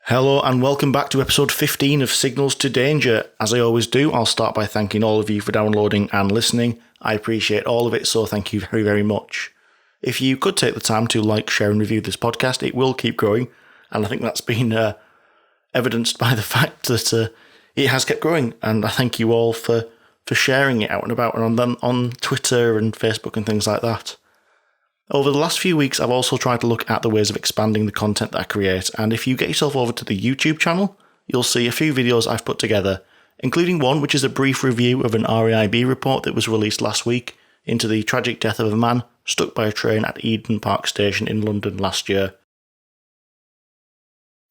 Hello and welcome back to episode 15 of Signals to Danger. As I always do, I'll start by thanking all of you for downloading and listening. I appreciate all of it, so thank you very, very much. If you could take the time to like, share and review this podcast, it will keep growing, and I think that's been evidenced by the fact that it has kept growing, and I thank you all for sharing it out and about and on Twitter and Facebook and things like that. Over the last few weeks, I've also tried to look at the ways of expanding the content that I create, and if you get yourself over to the YouTube channel, you'll see a few videos I've put together, including one which is a brief review of an RAIB report that was released last week into the tragic death of a man stuck by a train at Eden Park Station in London last year.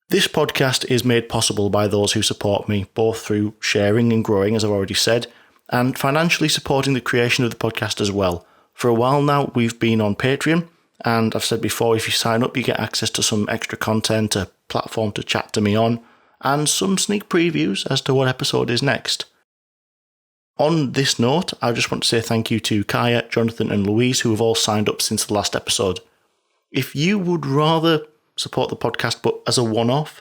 This podcast is made possible by those who support me, both through sharing and growing, as I've already said, and financially supporting the creation of the podcast as well. For a while now, we've been on Patreon, and I've said before, if you sign up, you get access to some extra content, a platform to chat to me on, and some sneak previews as to what episode is next. On this note, I just want to say thank you to Kaya, Jonathan and Louise, who have all signed up since the last episode. If you would rather support the podcast but as a one-off,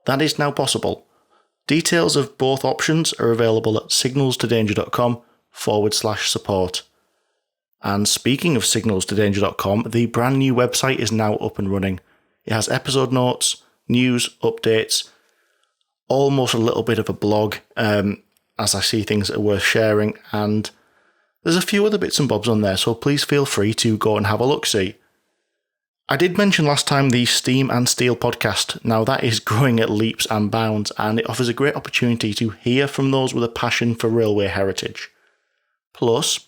that is now possible. Details of both options are available at signalstodanger.com/support. And speaking of signalstodanger.com, the brand new website is now up and running. It has episode notes, news, updates, almost a little bit of a blog, as I see things that are worth sharing, and there's a few other bits and bobs on there, so please feel free to go and have a look-see. I did mention last time the Steam and Steel podcast. Now that is growing at leaps and bounds, and it offers a great opportunity to hear from those with a passion for railway heritage. Plus,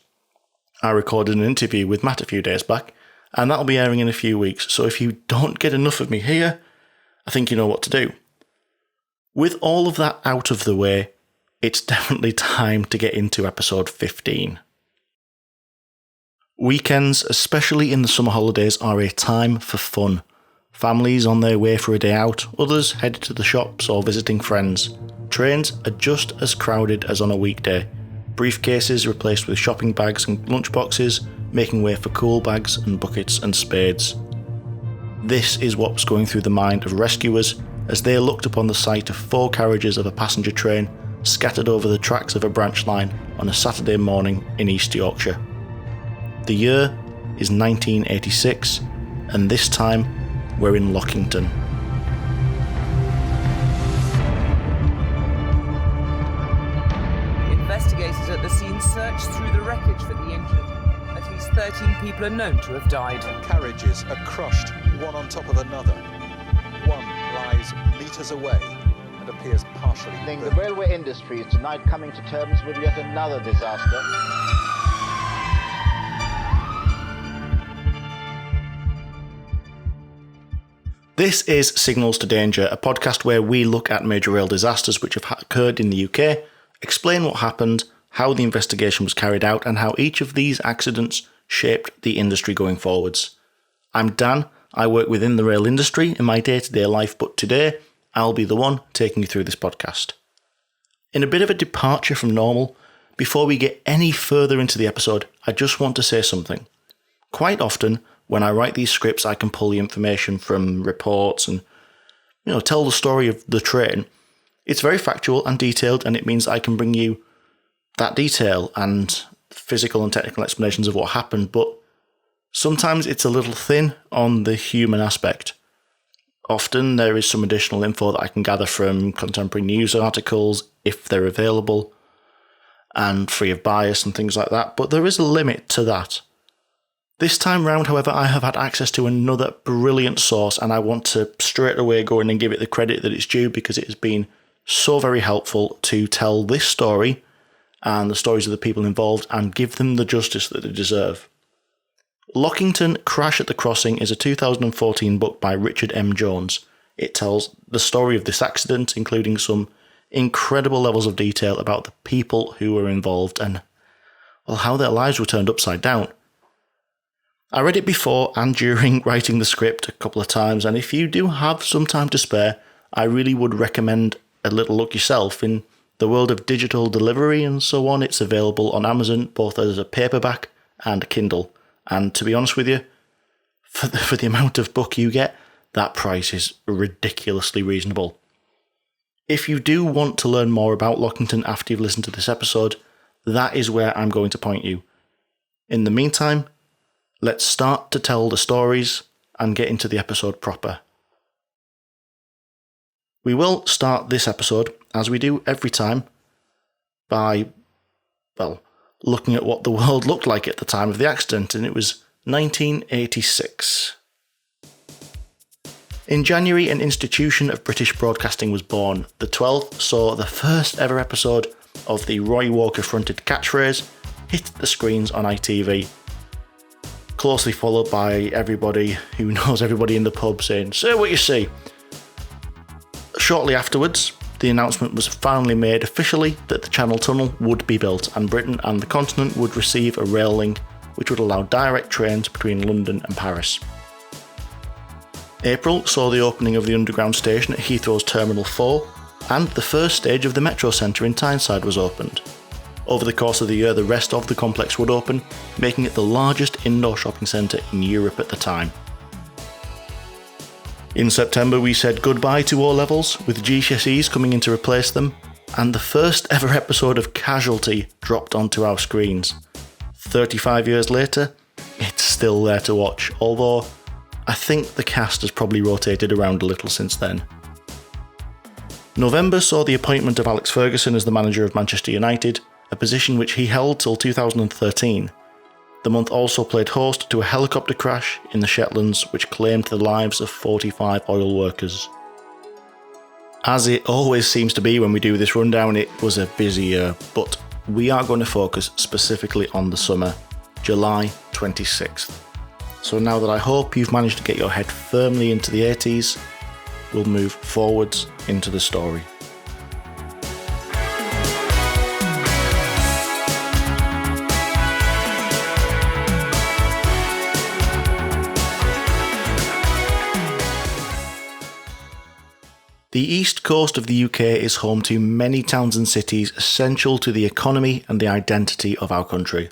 I recorded an interview with Matt a few days back, and that'll be airing in a few weeks, so if you don't get enough of me here, I think you know what to do. With all of that out of the way, it's definitely time to get into episode 15. Weekends, especially in the summer holidays, are a time for fun. Families on their way for a day out, others headed to the shops or visiting friends. Trains are just as crowded as on a weekday. Briefcases replaced with shopping bags and lunchboxes, making way for cool bags and buckets and spades. This is what was going through the mind of rescuers as they looked upon the sight of 4 carriages of a passenger train scattered over the tracks of a branch line on a Saturday morning in East Yorkshire. The year is 1986, and this time we're in Lockington. Investigators at the scene searched through the wreckage for the injured. At least 13 people are known to have died. Carriages are crushed, one on top of another. One lies meters away and appears partially The burnt. railway industry is tonight coming to terms with yet another disaster. This is Signals to Danger, a podcast where we look at major rail disasters which have occurred in the UK, explain what happened, how the investigation was carried out, and how each of these accidents shaped the industry going forwards. I'm Dan, I work within the rail industry in my day-to-day life, but today I'll be the one taking you through this podcast. In a bit of a departure from normal, before we get any further into the episode, I just want to say something. Quite often, when I write these scripts, I can pull the information from reports and, tell the story of the train. It's very factual and detailed, and it means I can bring you that detail and physical and technical explanations of what happened, but sometimes it's a little thin on the human aspect. Often there is some additional info that I can gather from contemporary news articles, if they're available, and free of bias and things like that, but there is a limit to that. This time round, however, I have had access to another brilliant source, and I want to straight away go in and give it the credit that it's due because it has been so very helpful to tell this story and the stories of the people involved and give them the justice that they deserve. Lockington Crash at the Crossing is a 2014 book by Richard M. Jones. It tells the story of this accident, including some incredible levels of detail about the people who were involved and, how their lives were turned upside down. I read it before and during writing the script a couple of times, and if you do have some time to spare, I really would recommend a little look yourself. In the world of digital delivery and so on, it's available on Amazon both as a paperback and a Kindle. And to be honest with you, for the amount of book you get, that price is ridiculously reasonable. If you do want to learn more about Lockington after you've listened to this episode, that is where I'm going to point you. In the meantime, let's start to tell the stories and get into the episode proper. We will start this episode, as we do every time, by, looking at what the world looked like at the time of the accident, and it was 1986. In January, an institution of British broadcasting was born. The 12th saw the first ever episode of the Roy Walker-fronted catchphrase hit the screens on ITV, closely followed by everybody who knows everybody in the pub saying, "Say what you see." Shortly afterwards, the announcement was finally made officially that the Channel Tunnel would be built and Britain and the continent would receive a rail link which would allow direct trains between London and Paris. April saw the opening of the underground station at Heathrow's Terminal 4, and the first stage of the Metro Centre in Tyneside was opened. Over the course of the year, the rest of the complex would open, making it the largest indoor shopping centre in Europe at the time. In September, we said goodbye to O-levels, with GCSEs coming in to replace them, and the first ever episode of Casualty dropped onto our screens. 35 years later, it's still there to watch, although I think the cast has probably rotated around a little since then. November saw the appointment of Alex Ferguson as the manager of Manchester United, a position which he held till 2013. The month also played host to a helicopter crash in the Shetlands which claimed the lives of 45 oil workers. As it always seems to be when we do this rundown, it was a busy year, but we are going to focus specifically on the summer, July 26th. So now that I hope you've managed to get your head firmly into the 80s, we'll move forwards into the story. The east coast of the UK is home to many towns and cities essential to the economy and the identity of our country.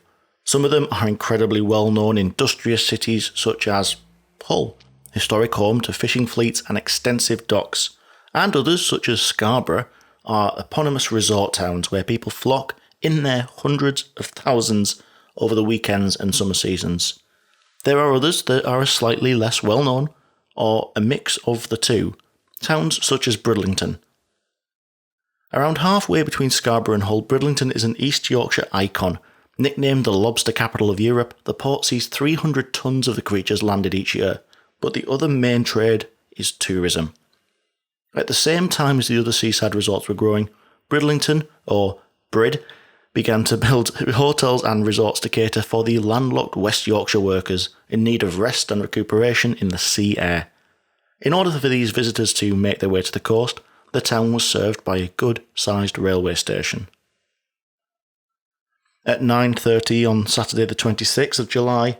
Some of them are incredibly well-known industrious cities such as Hull, historic home to fishing fleets and extensive docks, and others such as Scarborough are eponymous resort towns where people flock in their hundreds of thousands over the weekends and summer seasons. There are others that are slightly less well-known, or a mix of the two, towns such as Bridlington. Around halfway between Scarborough and Hull, Bridlington is an East Yorkshire icon. Nicknamed the lobster capital of Europe, the port sees 300 tonnes of the creatures landed each year, but the other main trade is tourism. At the same time as the other seaside resorts were growing, Bridlington, or Brid, began to build hotels and resorts to cater for the landlocked West Yorkshire workers in need of rest and recuperation in the sea air. In order for these visitors to make their way to the coast, the town was served by a good-sized railway station. At 9:30 on Saturday the 26th of July,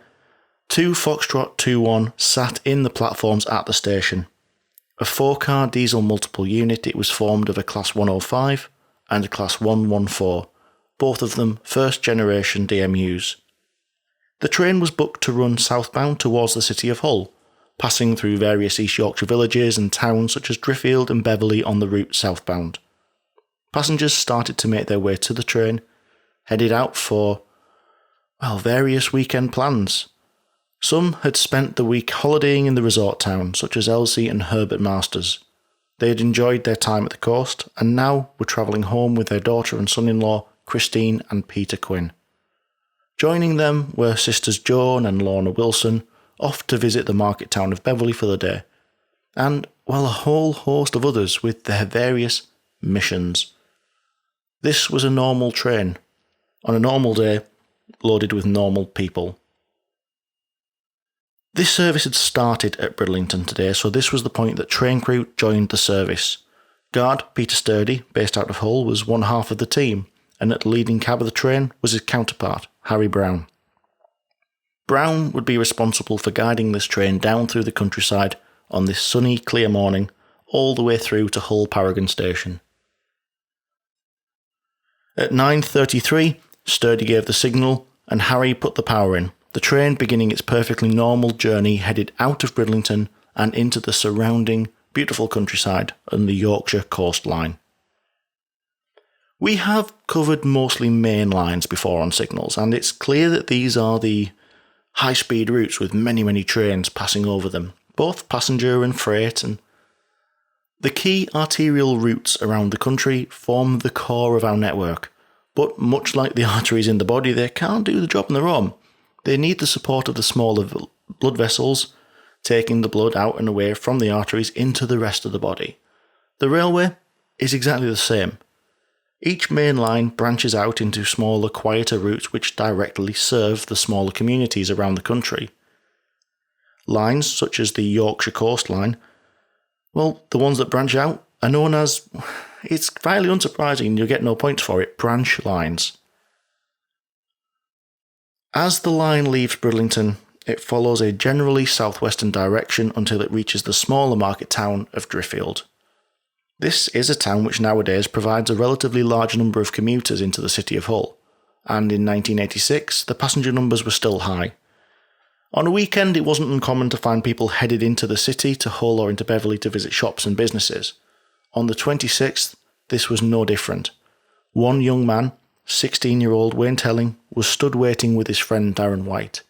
2 Foxtrot 21 sat in the platforms at the station. A 4-car diesel multiple unit, it was formed of a Class 105 and a Class 114, both of them first-generation DMUs. The train was booked to run southbound towards the city of Hull, passing through various East Yorkshire villages and towns such as Driffield and Beverley on the route southbound. Passengers started to make their way to the train, headed out for, various weekend plans. Some had spent the week holidaying in the resort town, such as Elsie and Herbert Masters. They had enjoyed their time at the coast, and now were travelling home with their daughter and son-in-law, Christine and Peter Quinn. Joining them were sisters Joan and Lorna Wilson, off to visit the market town of Beverley for the day, and, a whole host of others with their various missions. This was a normal train, on a normal day, loaded with normal people. This service had started at Bridlington today, so this was the point that train crew joined the service. Guard Peter Sturdy, based out of Hull, was one half of the team, and at the leading cab of the train was his counterpart, Harry Brown. Brown would be responsible for guiding this train down through the countryside on this sunny, clear morning, all the way through to Hull Paragon Station. At 9:33, Sturdy gave the signal, and Harry put the power in, the train beginning its perfectly normal journey headed out of Bridlington and into the surrounding beautiful countryside and the Yorkshire coastline. We have covered mostly main lines before on signals, and it's clear that these are the high-speed routes with many trains passing over them, both passenger and freight, and the key arterial routes around the country form the core of our network, but much like the arteries in the body, they can't do the job on their own. They need the support of the smaller blood vessels, taking the blood out and away from the arteries into the rest of the body. The railway is exactly the same. Each main line branches out into smaller, quieter routes which directly serve the smaller communities around the country. Lines such as the Yorkshire Coast Line, well, the ones that branch out are known as, it's fairly unsurprising, you'll get no points for it, branch lines. As the line leaves Bridlington, it follows a generally southwestern direction until it reaches the smaller market town of Driffield. This is a town which nowadays provides a relatively large number of commuters into the city of Hull, and in 1986 the passenger numbers were still high. On a weekend it wasn't uncommon to find people headed into the city to Hull or into Beverley to visit shops and businesses. On the 26th this was no different. One young man, 16-year-old Wayne Telling, was stood waiting with his friend Darren White.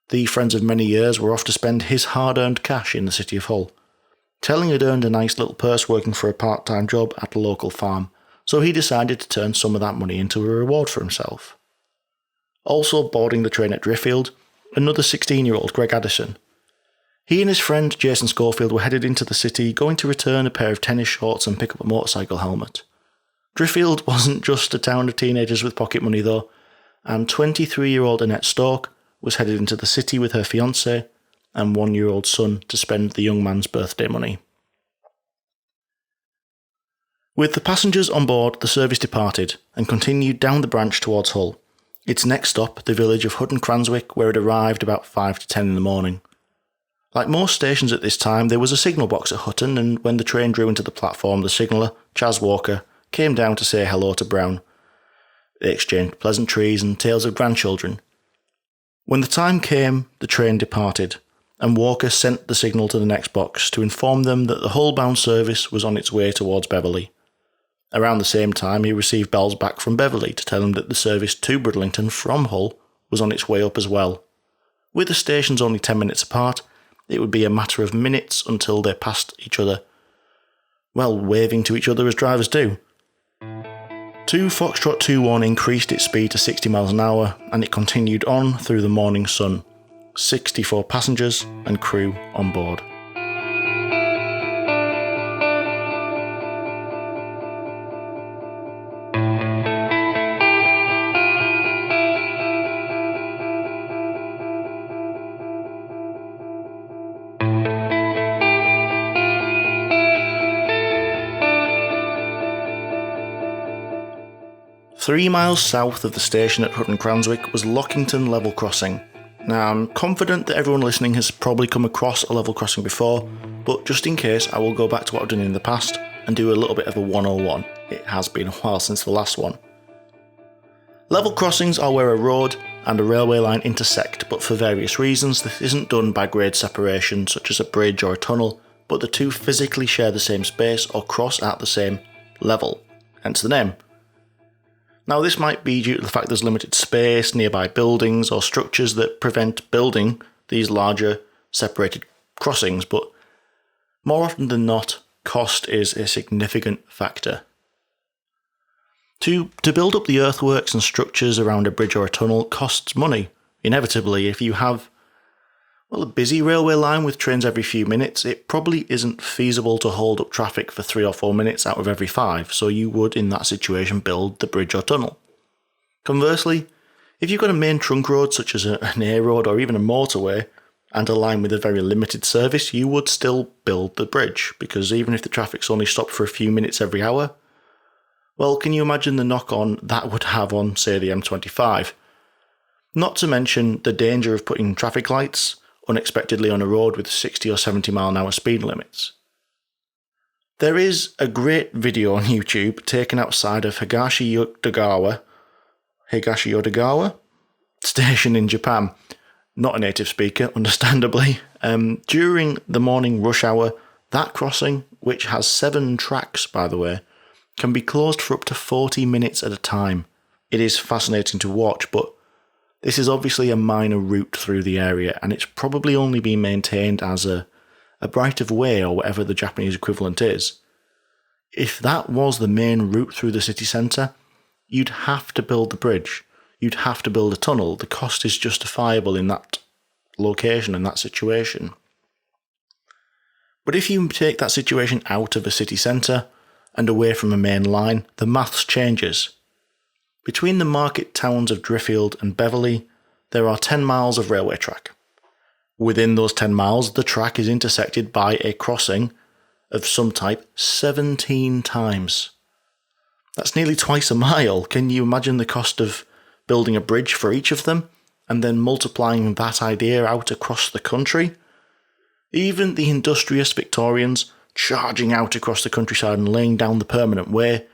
The friends of many years were off to spend his hard-earned cash in the city of Hull. Telling had earned a nice little purse working for a part-time job at a local farm, so he decided to turn some of that money into a reward for himself. Also boarding the train at Driffield, another 16-year-old Greg Addison. He and his friend Jason Schofield were headed into the city, going to return a pair of tennis shorts and pick up a motorcycle helmet. Driffield wasn't just a town of teenagers with pocket money though, and 23-year-old Annette Stoke was headed into the city with her fiancé and 1-year-old son to spend the young man's birthday money. With the passengers on board, the service departed and continued down the branch towards Hull. Its next stop, the village of Hutton Cranswick, where it arrived about 5 to 10 in the morning. Like most stations at this time, there was a signal box at Hutton, and when the train drew into the platform, the signaller, Chaz Walker, came down to say hello to Brown. They exchanged pleasantries and tales of grandchildren. When the time came, the train departed, and Walker sent the signal to the next box to inform them that the Hull-bound service was on its way towards Beverley. Around the same time, he received bells back from Beverley to tell him that the service to Bridlington from Hull was on its way up as well. With the stations only 10 minutes apart, it would be a matter of minutes until they passed each other, well, waving to each other as drivers do. 2 Foxtrot 2-1 increased its speed to 60 miles an hour, and it continued on through the morning sun. 64 passengers and crew on board. Three miles south of the station at Hutton Cranswick was Lockington level crossing. Now, I'm confident that everyone listening has probably come across a level crossing before, but just in case, I will go back to what I've done in the past and do a little bit of a 101. It has been a while since the last one. Level crossings are where a road and a railway line intersect, but for various reasons this isn't done by grade separation such as a bridge or a tunnel, but the two physically share the same space or cross at the same level, hence the name. Now, this might be due to the fact there's limited space, nearby buildings or structures that prevent building these larger separated crossings, but more often than not, cost is a significant factor. To build up the earthworks and structures around a bridge or a tunnel costs money. Inevitably, if you have a busy railway line with trains every few minutes, it probably isn't feasible to hold up traffic for 3 or 4 minutes out of every 5, so you would in that situation build the bridge or tunnel. Conversely, if you've got a main trunk road such as an A road or even a motorway, and a line with a very limited service, you would still build the bridge, because even if the traffic's only stopped for a few minutes every hour, well, can you imagine the knock-on that would have on, say, the M25? Not to mention the danger of putting traffic lights unexpectedly on a road with 60 or 70 mile an hour speed limits. There is a great video on YouTube taken outside of Higashi Yodogawa station in Japan. Not a native speaker, understandably. During the morning rush hour, that crossing, which has 7 tracks by the way, can be closed for up to 40 minutes at a time. It is fascinating to watch, but this is obviously a minor route through the area, and it's probably only been maintained as a right of way or whatever the Japanese equivalent is. If that was the main route through the city centre, you'd have to build the bridge. You'd have to build a tunnel. The cost is justifiable in that location and that situation. But if you take that situation out of a city centre and away from a main line, the maths changes. Between the market towns of Driffield and Beverley, there are 10 miles of railway track. Within those 10 miles, the track is intersected by a crossing of some type 17 times. That's nearly twice a mile. Can you imagine the cost of building a bridge for each of them and then multiplying that idea out across the country? Even the industrious Victorians charging out across the countryside and laying down the permanent way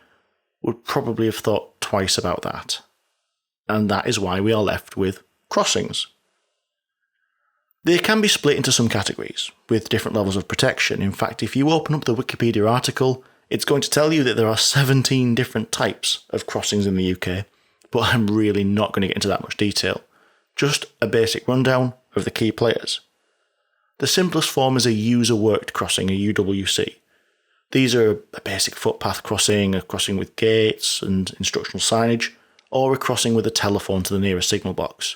would probably have thought twice about that. And that is why we are left with crossings. They can be split into some categories, with different levels of protection. In fact, if you open up the Wikipedia article, it's going to tell you that there are 17 different types of crossings in the UK, but I'm really not going to get into that much detail. Just a basic rundown of the key players. The simplest form is a user-worked crossing, a UWC. These are a basic footpath crossing, a crossing with gates and instructional signage, or a crossing with a telephone to the nearest signal box.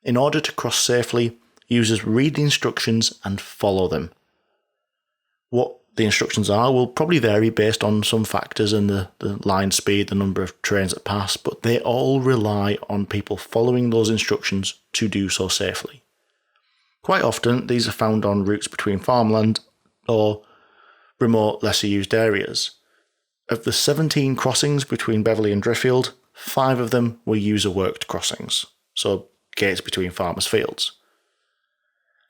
In order to cross safely, users read the instructions and follow them. What the instructions are will probably vary based on some factors and the line speed, the number of trains that pass, but they all rely on people following those instructions to do so safely. Quite often, these are found on routes between farmland or remote, lesser used areas. Of the 17 crossings between Beverley and Driffield, 5 of them were user-worked crossings, so gates between farmers' fields.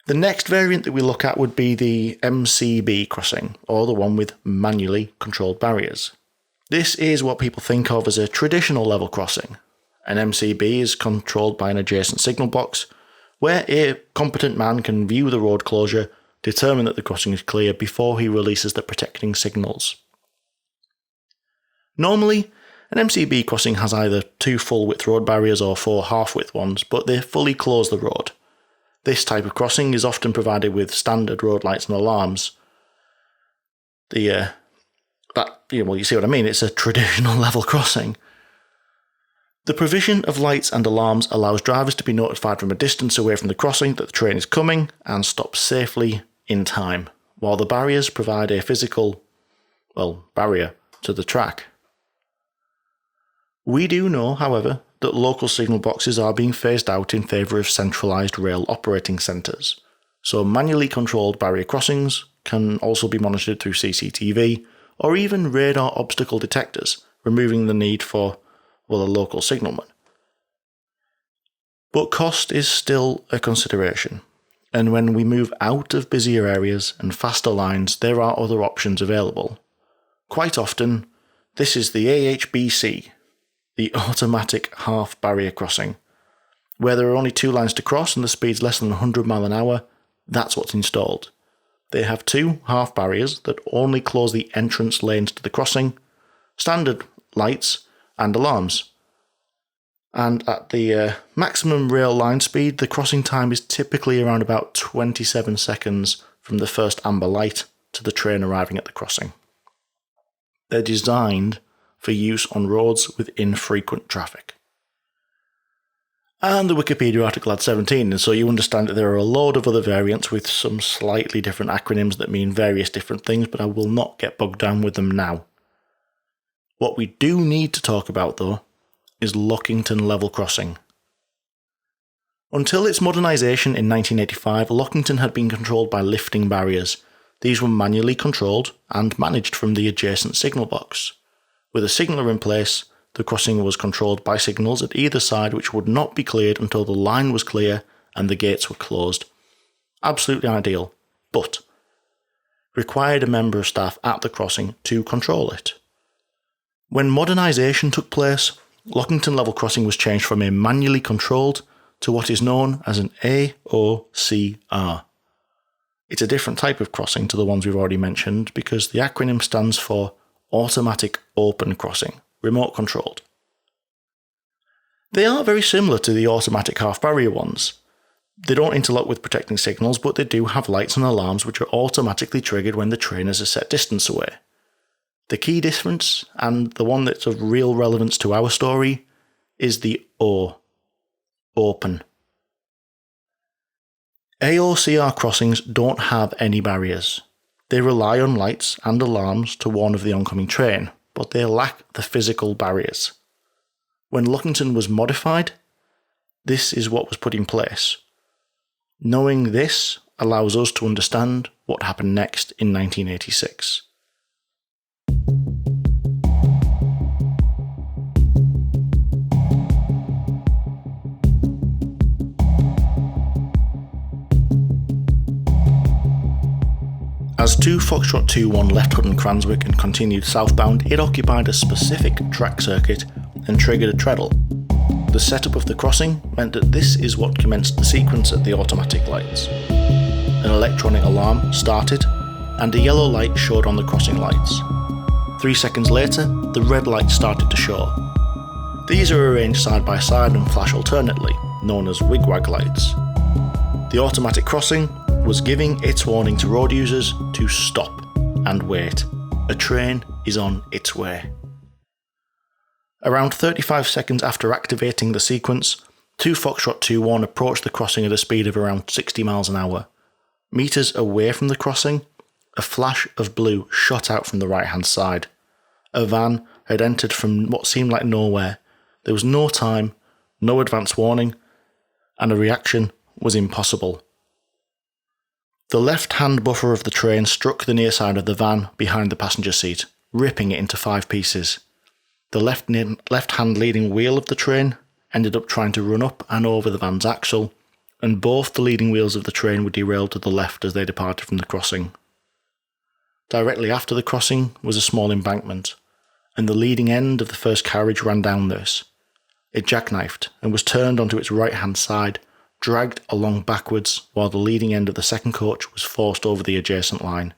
The next variant that we look at would be the MCB crossing, or the one with manually controlled barriers. This is what people think of as a traditional level crossing. An MCB is controlled by an adjacent signal box, where a competent man can view the road closure, determine that the crossing is clear before he releases the protecting signals. Normally, an MCB crossing has either 2 full-width road barriers or 4 half-width ones, but they fully close the road. This type of crossing is often provided with standard road lights and alarms. You see what I mean? It's a traditional level crossing. The provision of lights and alarms allows drivers to be notified from a distance away from the crossing that the train is coming and stop safely in time, while the barriers provide a physical, barrier to the track. We do know, however, that local signal boxes are being phased out in favour of centralised rail operating centres, so manually controlled barrier crossings can also be monitored through CCTV or even radar obstacle detectors, removing the need for, a local signalman. But cost is still a consideration, and when we move out of busier areas and faster lines, there are other options available. Quite often, this is the AHBC, the automatic half barrier crossing. Where there are only 2 lines to cross and the speed's less than 100 miles an hour, that's what's installed. They have 2 half barriers that only close the entrance lanes to the crossing, standard lights and alarms. And at the maximum rail line speed, the crossing time is typically around about 27 seconds from the first amber light to the train arriving at the crossing. They're designed for use on roads with infrequent traffic. And the Wikipedia article had 17, and so you understand that there are a load of other variants with some slightly different acronyms that mean various different things, but I will not get bogged down with them now. What we do need to talk about, though, is Lockington level crossing. Until its modernisation in 1985, Lockington had been controlled by lifting barriers. These were manually controlled and managed from the adjacent signal box. With a signaller in place, the crossing was controlled by signals at either side which would not be cleared until the line was clear and the gates were closed. Absolutely ideal, but required a member of staff at the crossing to control it. When modernisation took place, Lockington level crossing was changed from a manually controlled to what is known as an AOCR. It's a different type of crossing to the ones we've already mentioned because the acronym stands for automatic open crossing, remote controlled. They are very similar to the automatic half barrier ones. They don't interlock with protecting signals, but they do have lights and alarms which are automatically triggered when the train is a set distance away. The key difference, and the one that's of real relevance to our story, is the O. Open. AOCR crossings don't have any barriers. They rely on lights and alarms to warn of the oncoming train, but they lack the physical barriers. When Lockington was modified, this is what was put in place. Knowing this allows us to understand what happened next in 1986. As 2 Foxtrot 2-1 left Hood and Cranswick and continued southbound, it occupied a specific track circuit and triggered a treadle. The setup of the crossing meant that this is what commenced the sequence at the automatic lights. An electronic alarm started, and a yellow light showed on the crossing lights. 3 seconds later, the red light started to show. These are arranged side by side and flash alternately, known as wigwag lights. The automatic crossing was giving its warning to road users to stop and wait. A train is on its way. Around 35 seconds after activating the sequence, 2 Foxtrot 2-1 approached the crossing at a speed of around 60 miles an hour. Meters away from the crossing, a flash of blue shot out from the right-hand side. A van had entered from what seemed like nowhere. There was no time, no advance warning, and a reaction was impossible. The left-hand buffer of the train struck the near side of the van behind the passenger seat, ripping it into 5 pieces. The left-hand leading wheel of the train ended up trying to run up and over the van's axle, and both the leading wheels of the train were derailed to the left as they departed from the crossing. Directly after the crossing was a small embankment, and the leading end of the first carriage ran down this. It jackknifed and was turned onto its right-hand side, dragged along backwards, while the leading end of the second coach was forced over the adjacent line.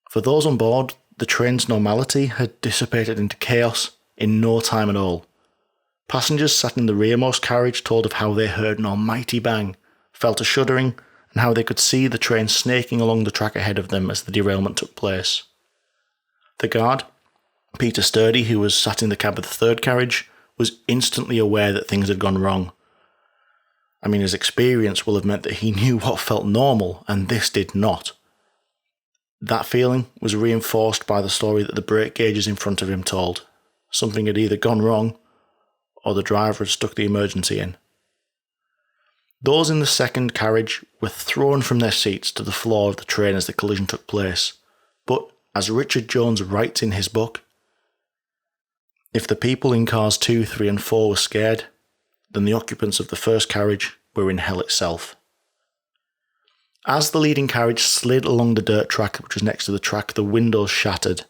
For those on board, the train's normality had dissipated into chaos in no time at all. Passengers sat in the rearmost carriage told of how they heard an almighty bang, felt a shuddering, and how they could see the train snaking along the track ahead of them as the derailment took place. The guard, Peter Sturdy, who was sat in the cab of the third carriage, was instantly aware that things had gone wrong. I mean, his experience will have meant that he knew what felt normal, and this did not. That feeling was reinforced by the story that the brake gauges in front of him told. Something had either gone wrong, or the driver had stuck the emergency in. Those in the second carriage were thrown from their seats to the floor of the train as the collision took place. But, as Richard Jones writes in his book, if the people in cars 2, 3 and 4 were scared, then the occupants of the first carriage were in hell itself. As the leading carriage slid along the dirt track which was next to the track, the windows shattered.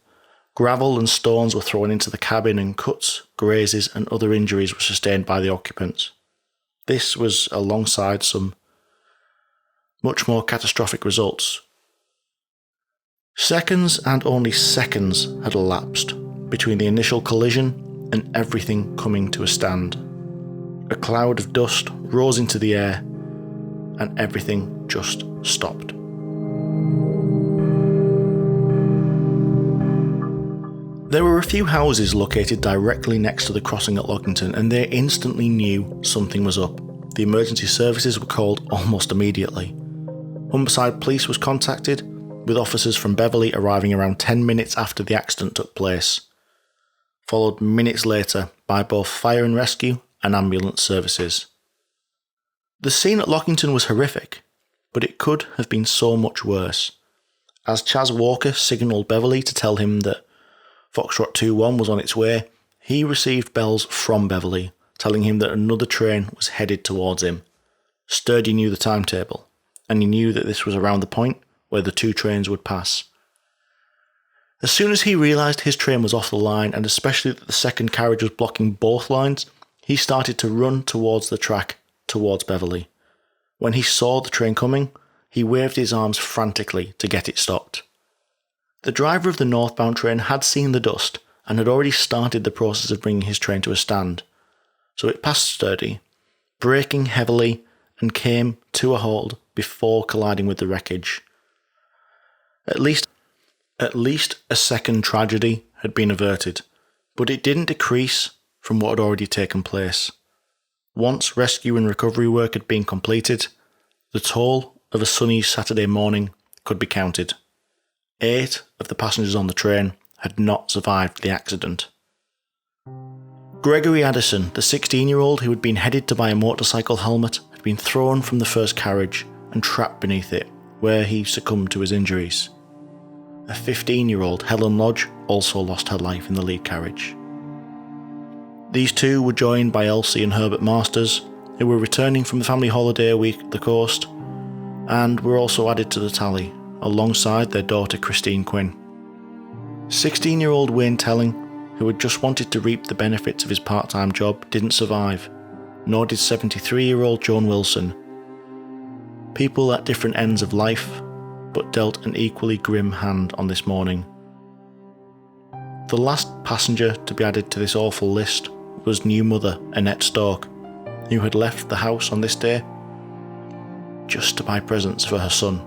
Gravel and stones were thrown into the cabin, and cuts, grazes and other injuries were sustained by the occupants. This was alongside some much more catastrophic results. Seconds and only seconds had elapsed between the initial collision and everything coming to a stand. A cloud of dust rose into the air, and everything just stopped. There were a few houses located directly next to the crossing at Lockington, and they instantly knew something was up. The emergency services were called almost immediately. Humberside Police was contacted, with officers from Beverley arriving around 10 minutes after the accident took place, followed minutes later by both fire and rescue and ambulance services. The scene at Lockington was horrific, but it could have been so much worse. As Chas Walker signalled Beverley to tell him that Foxtrot 2-1 was on its way, he received bells from Beverley, telling him that another train was headed towards him. Sturdy knew the timetable, and he knew that this was around the point where the 2 trains would pass. As soon as he realised his train was off the line, and especially that the second carriage was blocking both lines, he started to run towards the track, towards Beverley. When he saw the train coming, he waved his arms frantically to get it stopped. The driver of the northbound train had seen the dust and had already started the process of bringing his train to a stand, so it passed Sturdy, braking heavily, and came to a halt before colliding with the wreckage. At least a second tragedy had been averted, but it didn't decrease from what had already taken place. Once rescue and recovery work had been completed, the toll of a sunny Saturday morning could be counted. 8 of the passengers on the train had not survived the accident. Gregory Addison, the 16-year-old who had been headed to buy a motorcycle helmet, had been thrown from the first carriage and trapped beneath it, where he succumbed to his injuries. A 15-year-old, Helen Lodge, also lost her life in the lead carriage. These two were joined by Elsie and Herbert Masters, who were returning from the family holiday a week at the coast, and were also added to the tally, alongside their daughter Christine Quinn. 16-year-old Wayne Telling, who had just wanted to reap the benefits of his part-time job, didn't survive, nor did 73-year-old Joan Wilson. People at different ends of life, but dealt an equally grim hand on this morning. The last passenger to be added to this awful list was new mother Annette Stork, who had left the house on this day just to buy presents for her son.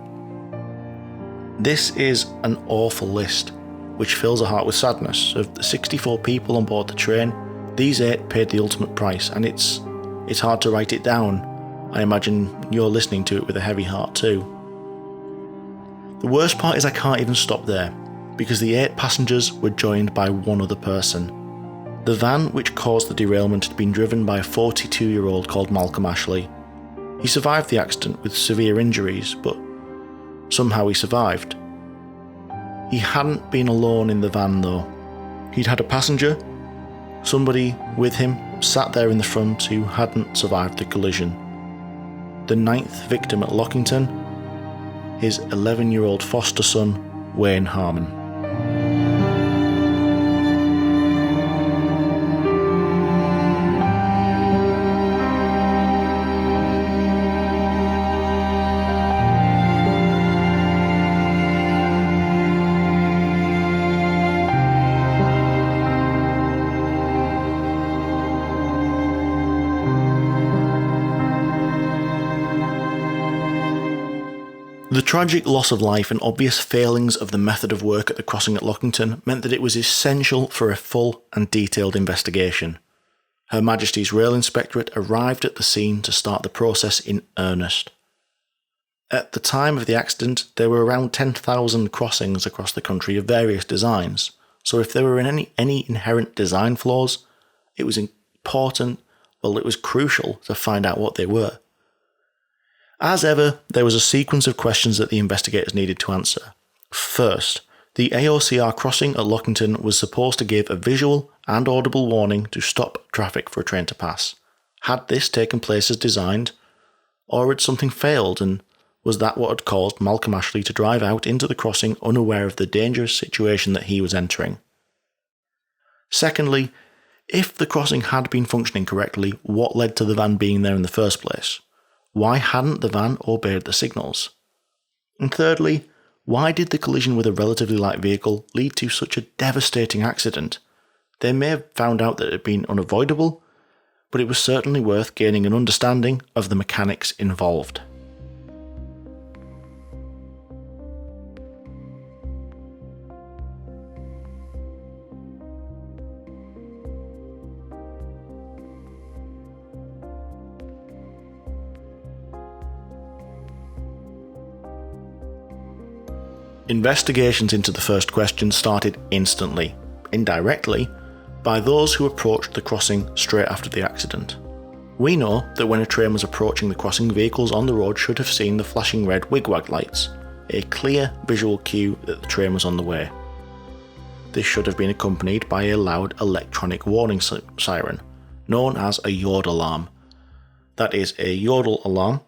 This is an awful list, which fills a heart with sadness. Of the 64 people on board the train, these 8 paid the ultimate price, and it's hard to write it down. I imagine you're listening to it with a heavy heart too. The worst part is I can't even stop there, because the 8 passengers were joined by one other person. The van which caused the derailment had been driven by a 42-year-old called Malcolm Ashley. He survived the accident with severe injuries, but somehow he survived. He hadn't been alone in the van though. He'd had a passenger, somebody with him, sat there in the front who hadn't survived the collision. The 9th victim at Lockington, his 11-year-old foster son, Wayne Harmon. The tragic loss of life and obvious failings of the method of work at the crossing at Lockington meant that it was essential for a full and detailed investigation. Her Majesty's Rail Inspectorate arrived at the scene to start the process in earnest. At the time of the accident, there were around 10,000 crossings across the country of various designs, so if there were any inherent design flaws, it was crucial to find out what they were. As ever, there was a sequence of questions that the investigators needed to answer. First, the AOCR crossing at Lockington was supposed to give a visual and audible warning to stop traffic for a train to pass. Had this taken place as designed, or had something failed, and was that what had caused Malcolm Ashley to drive out into the crossing unaware of the dangerous situation that he was entering? Secondly, if the crossing had been functioning correctly, what led to the van being there in the first place? Why hadn't the van obeyed the signals? And thirdly, why did the collision with a relatively light vehicle lead to such a devastating accident? They may have found out that it had been unavoidable, but it was certainly worth gaining an understanding of the mechanics involved. Investigations into the first question started instantly, indirectly, by those who approached the crossing straight after the accident. We know that when a train was approaching the crossing, vehicles on the road should have seen the flashing red wigwag lights, a clear visual cue that the train was on the way. This should have been accompanied by a loud electronic warning siren, known as a yodel alarm. That is a yodel alarm,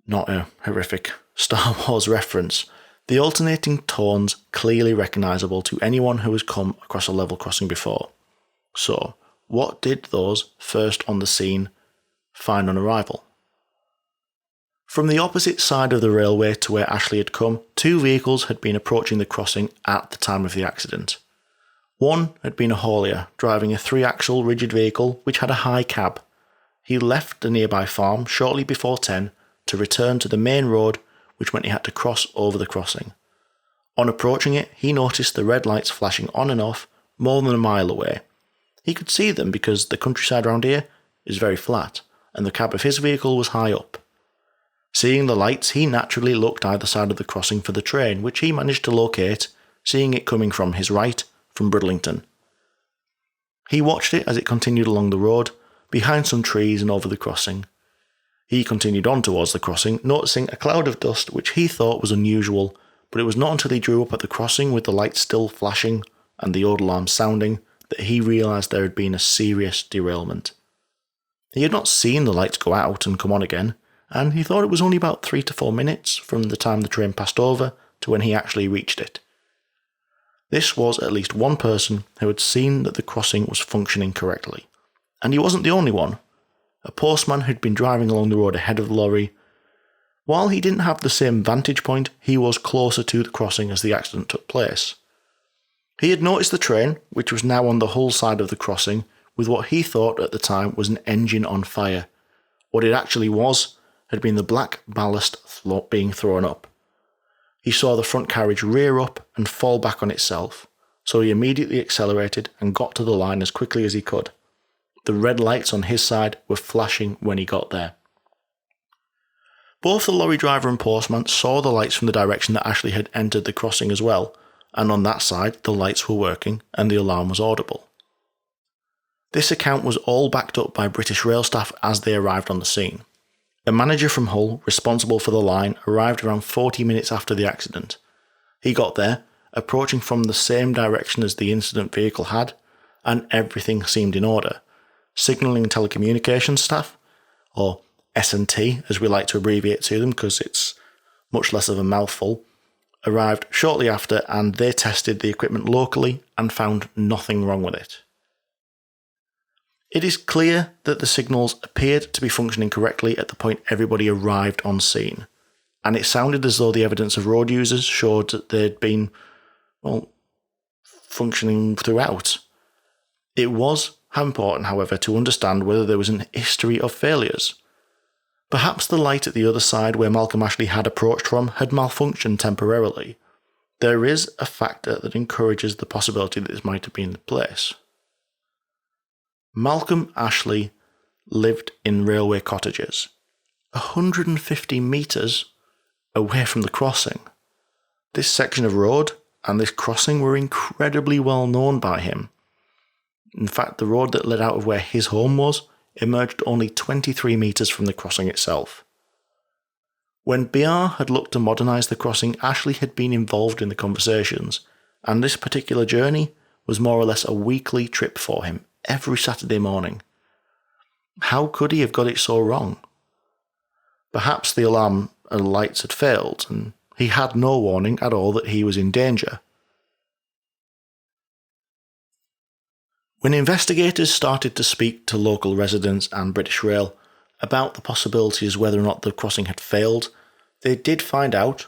not a horrific Star Wars reference. The alternating tones clearly recognisable to anyone who has come across a level crossing before. So, what did those first on the scene find on arrival? From the opposite side of the railway to where Ashley had come, two vehicles had been approaching the crossing at the time of the accident. One had been a haulier, driving a 3-axle rigid vehicle which had a high cab. He left the nearby farm shortly before 10 to return to the main road, which meant he had to cross over the crossing. On approaching it, he noticed the red lights flashing on and off more than a mile away. He could see them because the countryside round here is very flat, and the cab of his vehicle was high up. Seeing the lights, he naturally looked either side of the crossing for the train, which he managed to locate, seeing it coming from his right, from Bridlington. He watched it as it continued along the road, behind some trees and over the crossing. He continued on towards the crossing, noticing a cloud of dust which he thought was unusual, but it was not until he drew up at the crossing with the lights still flashing and the old alarm sounding that he realised there had been a serious derailment. He had not seen the lights go out and come on again, and he thought it was only about 3 to 4 minutes from the time the train passed over to when he actually reached it. This was at least one person who had seen that the crossing was functioning correctly, and he wasn't the only one. A postman who'd been driving along the road ahead of the lorry. While he didn't have the same vantage point, he was closer to the crossing as the accident took place. He had noticed the train, which was now on the hull side of the crossing, with what he thought at the time was an engine on fire. What it actually was had been the black ballast being thrown up. He saw the front carriage rear up and fall back on itself, so he immediately accelerated and got to the line as quickly as he could. The red lights on his side were flashing when he got there. Both the lorry driver and postman saw the lights from the direction that Ashley had entered the crossing as well, and on that side the lights were working and the alarm was audible. This account was all backed up by British rail staff as they arrived on the scene. A manager from Hull, responsible for the line, arrived around 40 minutes after the accident. He got there, approaching from the same direction as the incident vehicle had, and everything seemed in order. Signalling and telecommunications staff, or S&T as we like to abbreviate to them because it's much less of a mouthful, arrived shortly after and they tested the equipment locally and found nothing wrong with it. It is clear that the signals appeared to be functioning correctly at the point everybody arrived on scene, and it sounded as though the evidence of road users showed that they'd been, functioning throughout. It was important, however, to understand whether there was an history of failures. Perhaps the light at the other side where Malcolm Ashley had approached from had malfunctioned temporarily. There is a factor that encourages the possibility that this might have been the place. Malcolm Ashley lived in railway cottages, 150 metres away from the crossing. This section of road and this crossing were incredibly well known by him. In fact, the road that led out of where his home was emerged only 23 metres from the crossing itself. When BR had looked to modernise the crossing, Ashley had been involved in the conversations, and this particular journey was more or less a weekly trip for him, every Saturday morning. How could he have got it so wrong? Perhaps the alarm and lights had failed, and he had no warning at all that he was in danger. When investigators started to speak to local residents and British Rail about the possibilities whether or not the crossing had failed, they did find out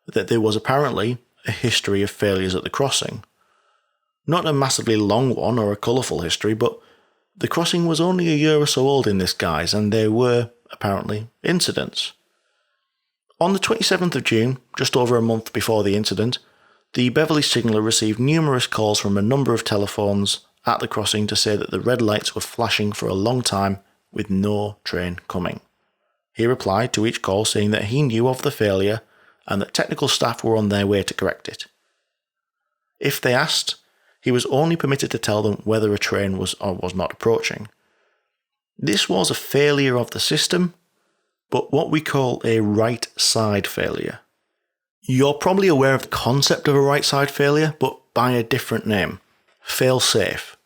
that there was apparently a history of failures at the crossing. Not a massively long one or a colourful history, but the crossing was only a year or so old in this guise, and there were, apparently, incidents. On the 27th of June, just over a month before the incident, the Beverley signaller received numerous calls from a number of telephones at the crossing to say that the red lights were flashing for a long time with no train coming. He replied to each call saying that he knew of the failure and that technical staff were on their way to correct it. If they asked, he was only permitted to tell them whether a train was or was not approaching. This was a failure of the system, but what we call a right side failure. You're probably aware of the concept of a right side failure, but by a different name. Fail-safe.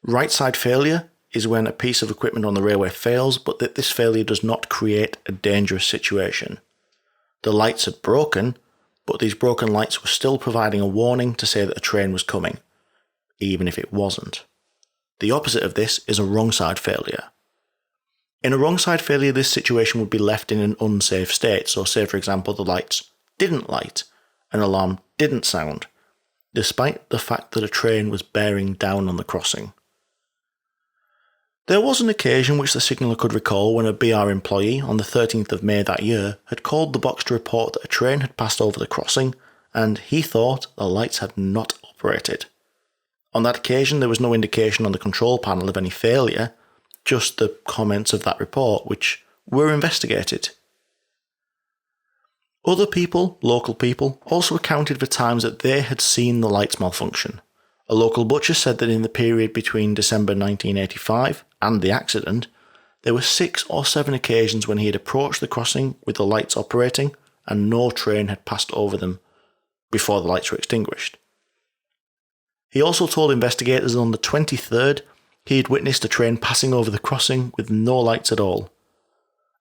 Right side failure is when a piece of equipment on the railway fails, but that this failure does not create a dangerous situation. The lights had broken, but these broken lights were still providing a warning to say that a train was coming, even if it wasn't. The opposite of this is a wrong side failure. In a wrong side failure, this situation would be left in an unsafe state. So say, for example, the lights didn't light, an alarm didn't sound, despite the fact that a train was bearing down on the crossing. There was an occasion which the signaller could recall when a BR employee on the 13th of May that year had called the box to report that a train had passed over the crossing and he thought the lights had not operated. On that occasion, there was no indication on the control panel of any failure, just the comments of that report, which were investigated. Other people, local people, also accounted for times that they had seen the lights malfunction. A local butcher said that in the period between December 1985 and the accident, there were 6 or 7 occasions when he had approached the crossing with the lights operating and no train had passed over them before the lights were extinguished. He also told investigators on the 23rd he had witnessed a train passing over the crossing with no lights at all.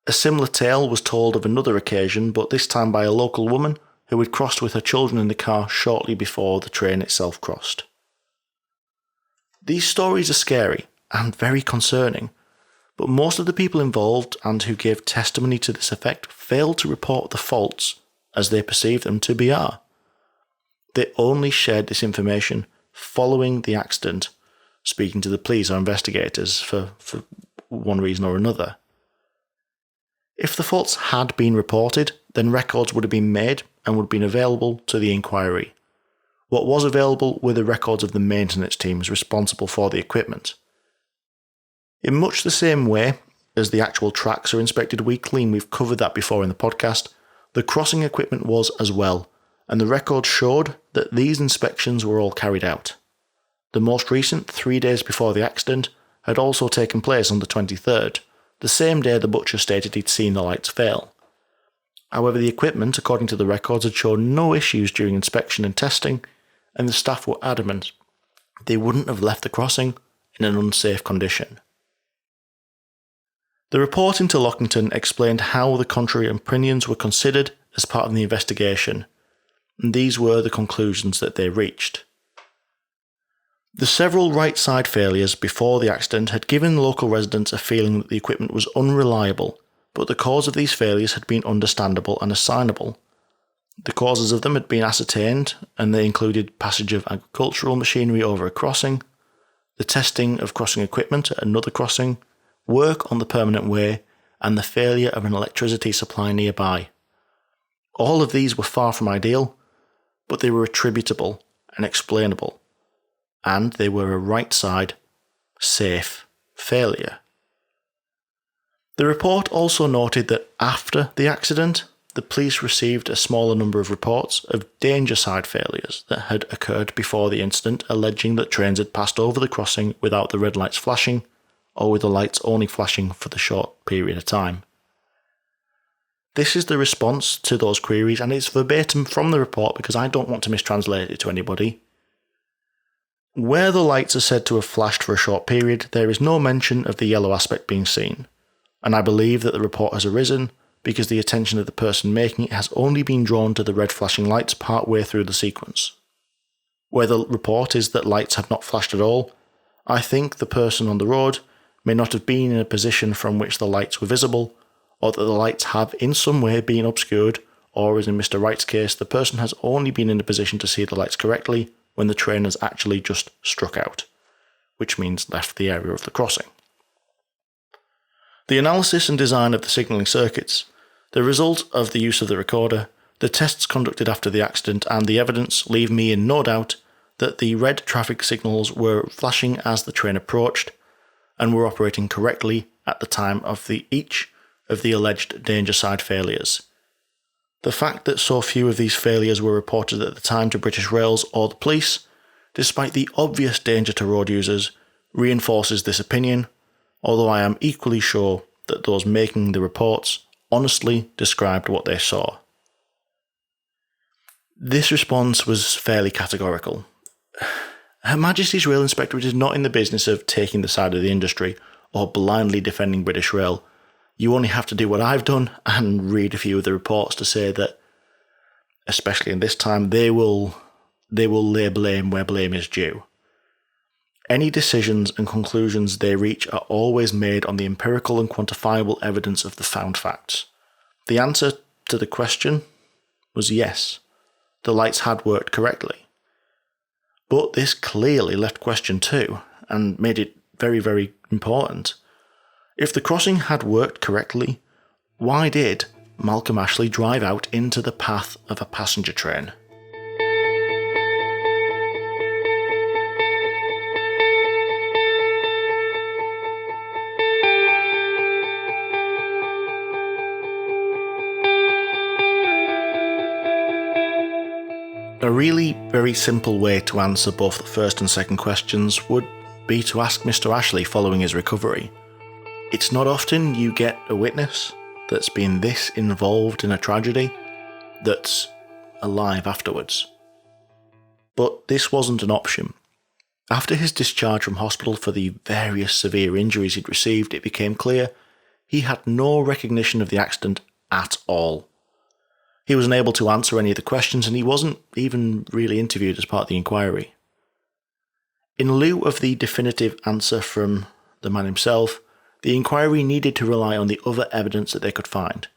A similar tale was told of another occasion, but this time by a local woman who had crossed with her children in the car shortly before the train itself crossed. These stories are scary and very concerning, but most of the people involved and who gave testimony to this effect failed to report the faults as they perceived them to be. They only shared this information following the accident, speaking to the police or investigators for one reason or another. If the faults had been reported, then records would have been made and would have been available to the inquiry. What was available were the records of the maintenance teams responsible for the equipment. In much the same way as the actual tracks are inspected weekly, and we've covered that before in the podcast, the crossing equipment was as well, and the records showed that these inspections were all carried out. The most recent, 3 days before the accident, had also taken place on the 23rd, the same day the butcher stated he'd seen the lights fail. However, the equipment, according to the records, had shown no issues during inspection and testing, and the staff were adamant they wouldn't have left the crossing in an unsafe condition. The report into Lockington explained how the contrary opinions were considered as part of the investigation, and these were the conclusions that they reached. The several right side failures before the accident had given local residents a feeling that the equipment was unreliable, but the cause of these failures had been understandable and assignable. The causes of them had been ascertained, and they included passage of agricultural machinery over a crossing, the testing of crossing equipment at another crossing, work on the permanent way, and the failure of an electricity supply nearby. All of these were far from ideal, but they were attributable and explainable, and they were a right side, safe failure. The report also noted that after the accident, the police received a smaller number of reports of danger side failures that had occurred before the incident, alleging that trains had passed over the crossing without the red lights flashing, or with the lights only flashing for the short period of time. This is the response to those queries, and it's verbatim from the report because I don't want to mistranslate it to anybody. Where the lights are said to have flashed for a short period, there is no mention of the yellow aspect being seen, and I believe that the report has arisen because the attention of the person making it has only been drawn to the red flashing lights part way through the sequence. Where the report is that lights have not flashed at all, I think the person on the road may not have been in a position from which the lights were visible, or that the lights have in some way been obscured, or as in Mr. Wright's case, the person has only been in a position to see the lights correctly when the train has actually just struck out, which means left the area of the crossing. The analysis and design of the signalling circuits, the result of the use of the recorder, the tests conducted after the accident, and the evidence leave me in no doubt that the red traffic signals were flashing as the train approached and were operating correctly at the time of each of the alleged danger side failures. The fact that so few of these failures were reported at the time to British Rails or the police, despite the obvious danger to road users, reinforces this opinion, although I am equally sure that those making the reports honestly described what they saw. This response was fairly categorical. Her Majesty's Rail Inspector is not in the business of taking the side of the industry or blindly defending British Rail. You only have to do what I've done and read a few of the reports to say that, especially in this time, they will lay blame where blame is due. Any decisions and conclusions they reach are always made on the empirical and quantifiable evidence of the found facts. The answer to the question was yes, the lights had worked correctly. But this clearly left question 2 and made it very, very important. If the crossing had worked correctly, why did Malcolm Ashley drive out into the path of a passenger train? A really very simple way to answer both the first and second questions would be to ask Mr. Ashley following his recovery. It's not often you get a witness that's been this involved in a tragedy that's alive afterwards. But this wasn't an option. After his discharge from hospital for the various severe injuries he'd received, it became clear he had no recognition of the accident at all. He was unable to answer any of the questions, and he wasn't even really interviewed as part of the inquiry. In lieu of the definitive answer from the man himself, the inquiry needed to rely on the other evidence that they could find.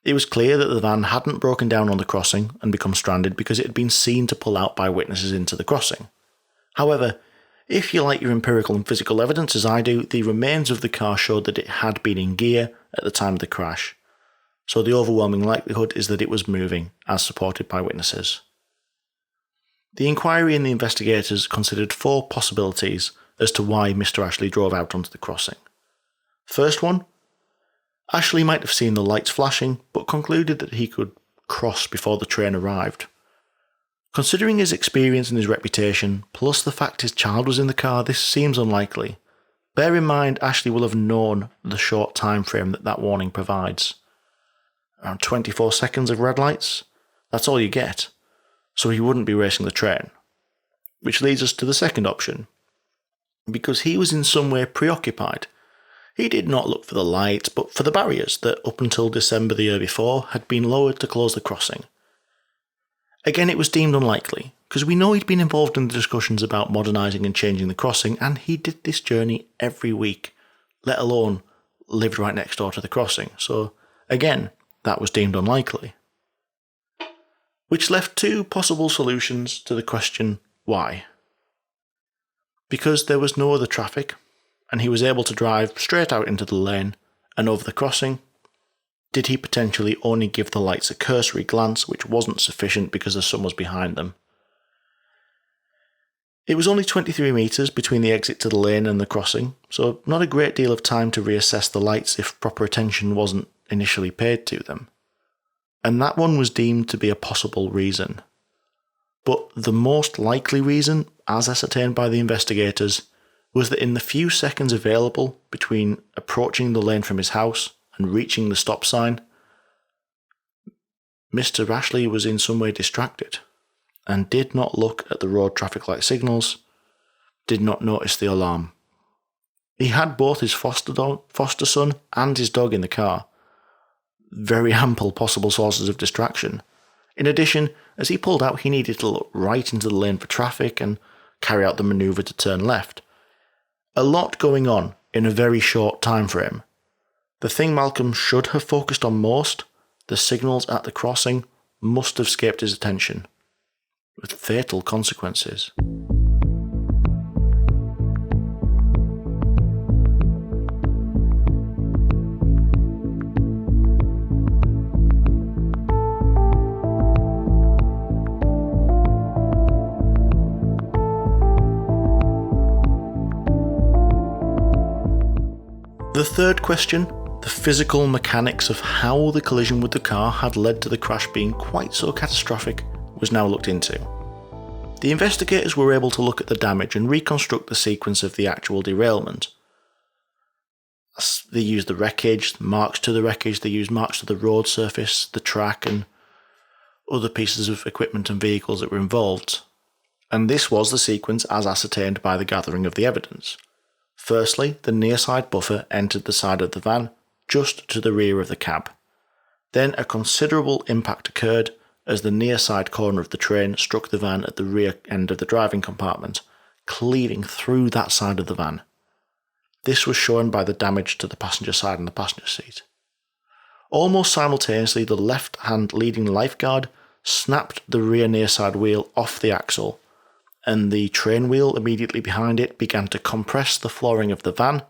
It was clear that the van hadn't broken down on the crossing and become stranded because it had been seen to pull out by witnesses into the crossing. However, if you like your empirical and physical evidence as I do, the remains of the car showed that it had been in gear at the time of the crash. So the overwhelming likelihood is that it was moving, as supported by witnesses. The inquiry and the investigators considered 4 possibilities as to why Mr. Ashley drove out onto the crossing. First one, Ashley might have seen the lights flashing, but concluded that he could cross before the train arrived. Considering his experience and his reputation, plus the fact his child was in the car, this seems unlikely. Bear in mind, Ashley will have known the short time frame that warning provides. Around 24 seconds of red lights, that's all you get, so he wouldn't be racing the train. Which leads us to the second option. Because he was in some way preoccupied, he did not look for the lights, but for the barriers that up until December the year before had been lowered to close the crossing. Again, it was deemed unlikely, because we know he'd been involved in the discussions about modernising and changing the crossing, and he did this journey every week, let alone lived right next door to the crossing, so again, that was deemed unlikely. Which left 2 possible solutions to the question, why? Because there was no other traffic, and he was able to drive straight out into the lane and over the crossing, did he potentially only give the lights a cursory glance, which wasn't sufficient because the sun was behind them? It was only 23 metres between the exit to the lane and the crossing, so not a great deal of time to reassess the lights if proper attention wasn't initially paid to them. And that one was deemed to be a possible reason. But the most likely reason, as ascertained by the investigators, was that in the few seconds available between approaching the lane from his house and reaching the stop sign, Mr. Ashley was in some way distracted and did not look at the road traffic light signals, did not notice the alarm. He had both his foster son and his dog in the car. Very ample possible sources of distraction. In addition, as he pulled out, he needed to look right into the lane for traffic and carry out the manoeuvre to turn left. A lot going on in a very short time frame. The thing Malcolm should have focused on most, the signals at the crossing, must have escaped his attention, with fatal consequences. The third question, the physical mechanics of how the collision with the car had led to the crash being quite so catastrophic, was now looked into. The investigators were able to look at the damage and reconstruct the sequence of the actual derailment. They used the wreckage, marks to the wreckage, they used marks to the road surface, the track, and other pieces of equipment and vehicles that were involved. And this was the sequence as ascertained by the gathering of the evidence. Firstly, the near side buffer entered the side of the van, just to the rear of the cab. Then a considerable impact occurred as the near side corner of the train struck the van at the rear end of the driving compartment, cleaving through that side of the van. This was shown by the damage to the passenger side and the passenger seat. Almost simultaneously, the left-hand leading lifeguard snapped the rear near side wheel off the axle, and the train wheel immediately behind it began to compress the flooring of the van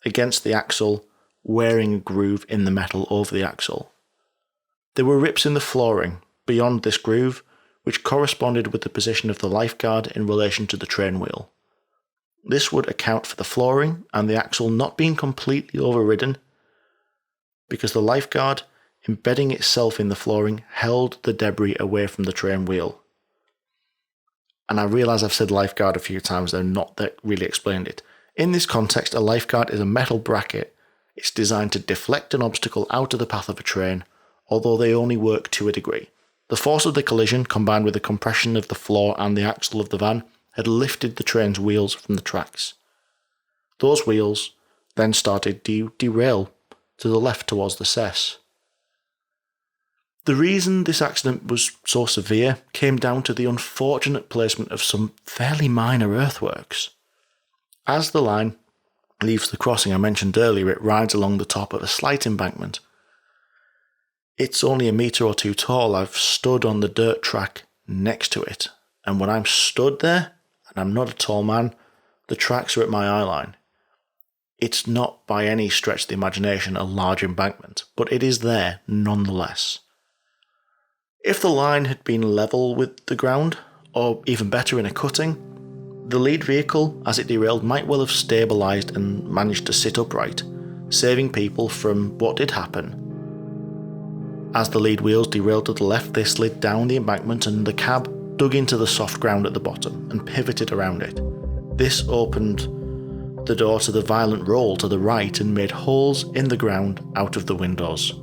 against the axle, wearing a groove in the metal over the axle. There were rips in the flooring beyond this groove, which corresponded with the position of the lifeguard in relation to the train wheel. This would account for the flooring and the axle not being completely overridden, because the lifeguard, embedding itself in the flooring, held the debris away from the train wheel. And I realise I've said lifeguard a few times, though not that really explained it. In this context, a lifeguard is a metal bracket. It's designed to deflect an obstacle out of the path of a train, although they only work to a degree. The force of the collision, combined with the compression of the floor and the axle of the van, had lifted the train's wheels from the tracks. Those wheels then started to derail to the left towards the cess. The reason this accident was so severe came down to the unfortunate placement of some fairly minor earthworks. As the line leaves the crossing I mentioned earlier, it rides along the top of a slight embankment. It's only a metre or two tall. I've stood on the dirt track next to it, and when I'm stood there, and I'm not a tall man, the tracks are at my eye line. It's not by any stretch of the imagination a large embankment, but it is there nonetheless. If the line had been level with the ground, or even better in a cutting, the lead vehicle, as it derailed, might well have stabilised and managed to sit upright, saving people from what did happen. As the lead wheels derailed to the left, they slid down the embankment and the cab dug into the soft ground at the bottom and pivoted around it. This opened the door to the violent roll to the right and made holes in the ground out of the windows.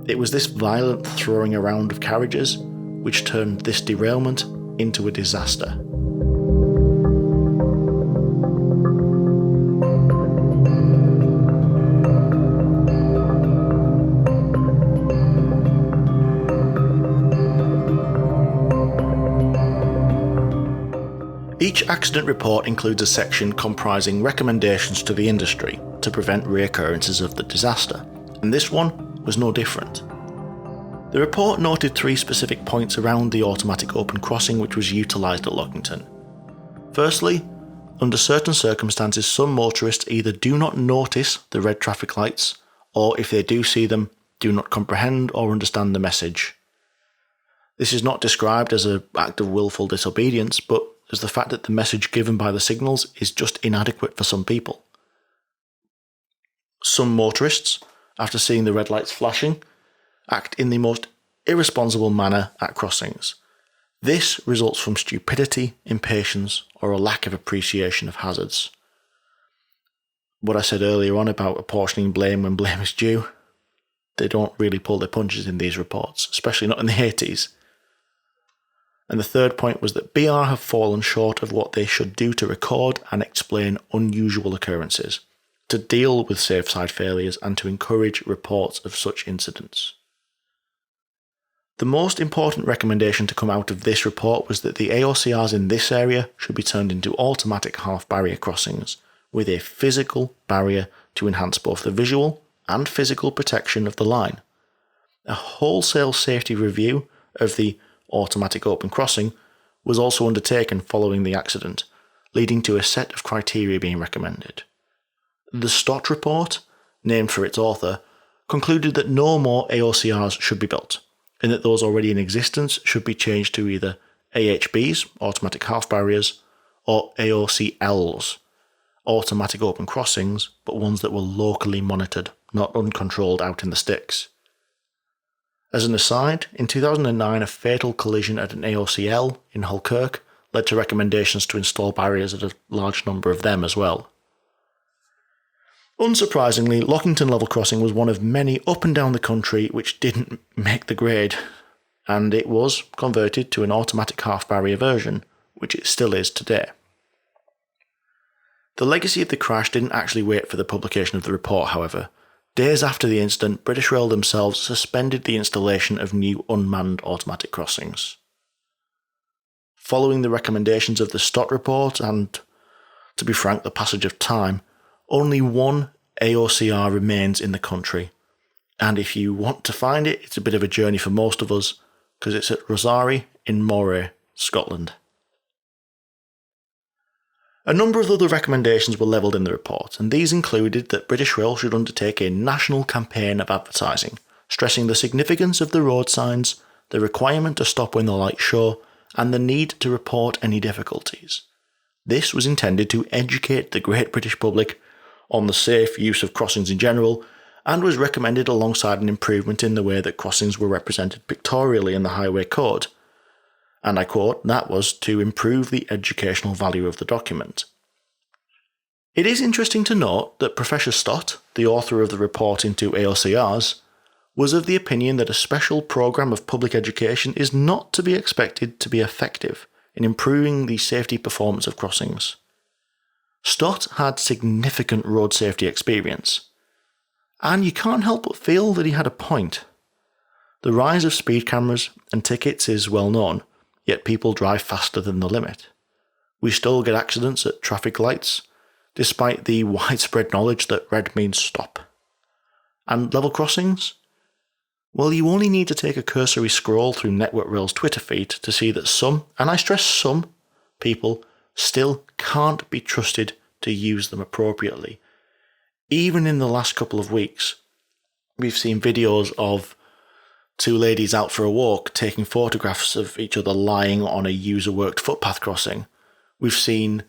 It was this violent throwing around of carriages which turned this derailment into a disaster. Each accident report includes a section comprising recommendations to the industry to prevent reoccurrences of the disaster, and this one was no different. The report noted 3 specific points around the automatic open crossing which was utilised at Lockington. Firstly, under certain circumstances, some motorists either do not notice the red traffic lights, or if they do see them, do not comprehend or understand the message. This is not described as an act of willful disobedience, but as the fact that the message given by the signals is just inadequate for some people. Some motorists, after seeing the red lights flashing, act in the most irresponsible manner at crossings. This results from stupidity, impatience, or a lack of appreciation of hazards. What I said earlier on about apportioning blame when blame is due, they don't really pull their punches in these reports, especially not in the 80s. And the third point was that BR have fallen short of what they should do to record and explain unusual occurrences, to deal with safe side failures and to encourage reports of such incidents. The most important recommendation to come out of this report was that the AOCRs in this area should be turned into automatic half-barrier crossings, with a physical barrier to enhance both the visual and physical protection of the line. A wholesale safety review of the automatic open crossing was also undertaken following the accident, leading to a set of criteria being recommended. The Stott report, named for its author, concluded that no more AOCRs should be built, and that those already in existence should be changed to either AHBs, automatic half barriers, or AOCLs, automatic open crossings, but ones that were locally monitored, not uncontrolled out in the sticks. As an aside, in 2009 a fatal collision at an AOCL in Halkirk led to recommendations to install barriers at a large number of them as well. Unsurprisingly, Lockington level crossing was one of many up and down the country which didn't make the grade, and it was converted to an automatic half barrier version, which it still is today. The legacy of the crash didn't actually wait for the publication of the report, however. Days after the incident, British Rail themselves suspended the installation of new unmanned automatic crossings. Following the recommendations of the Stott report and, to be frank, the passage of time, only one AOCR remains in the country. And if you want to find it, it's a bit of a journey for most of us, because it's at Rosary in Moray, Scotland. A number of other recommendations were levelled in the report, and these included that British Rail should undertake a national campaign of advertising, stressing the significance of the road signs, the requirement to stop when the lights show, and the need to report any difficulties. This was intended to educate the great British public on the safe use of crossings in general, and was recommended alongside an improvement in the way that crossings were represented pictorially in the Highway Code. And I quote, that was to improve the educational value of the document. It is interesting to note that Professor Stott, the author of the report into AOCRs, was of the opinion that a special programme of public education is not to be expected to be effective in improving the safety performance of crossings. Stott had significant road safety experience, and you can't help but feel that he had a point. The rise of speed cameras and tickets is well known, yet people drive faster than the limit. We still get accidents at traffic lights, despite the widespread knowledge that red means stop. And level crossings? Well, you only need to take a cursory scroll through Network Rail's Twitter feed to see that some, and I stress some, people still can't be trusted to use them appropriately. Even in the last couple of weeks, we've seen videos of two ladies out for a walk taking photographs of each other lying on a user-worked footpath crossing. We've seen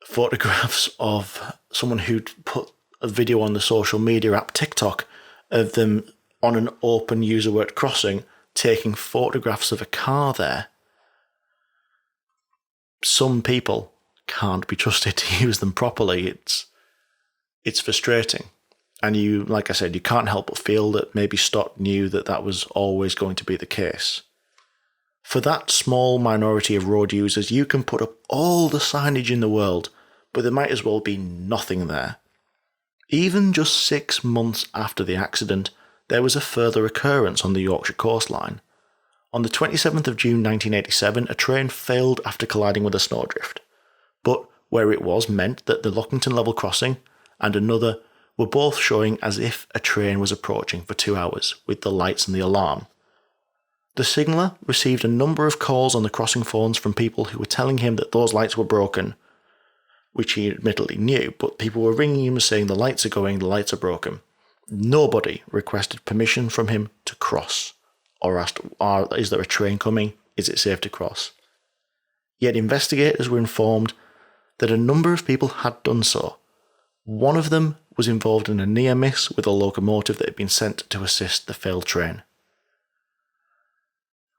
photographs of someone who'd put a video on the social media app TikTok of them on an open user-worked crossing taking photographs of a car there. Some people can't be trusted to use them properly. It's frustrating. And you, like I said, you can't help but feel that maybe Stott knew that that was always going to be the case. For that small minority of road users, you can put up all the signage in the world, but there might as well be nothing there. Even just 6 months after the accident, there was a further occurrence on the Yorkshire coastline. On the 27th of June 1987, a train failed after colliding with a snowdrift. But where it was meant that the Lockington level crossing and another were both showing as if a train was approaching for 2 hours, with the lights and the alarm. The signaller received a number of calls on the crossing phones from people who were telling him that those lights were broken, which he admittedly knew, but people were ringing him saying the lights are going, the lights are broken. Nobody requested permission from him to cross, or asked, is there a train coming? Is it safe to cross? Yet investigators were informed that a number of people had done so. One of them was involved in a near miss with a locomotive that had been sent to assist the failed train.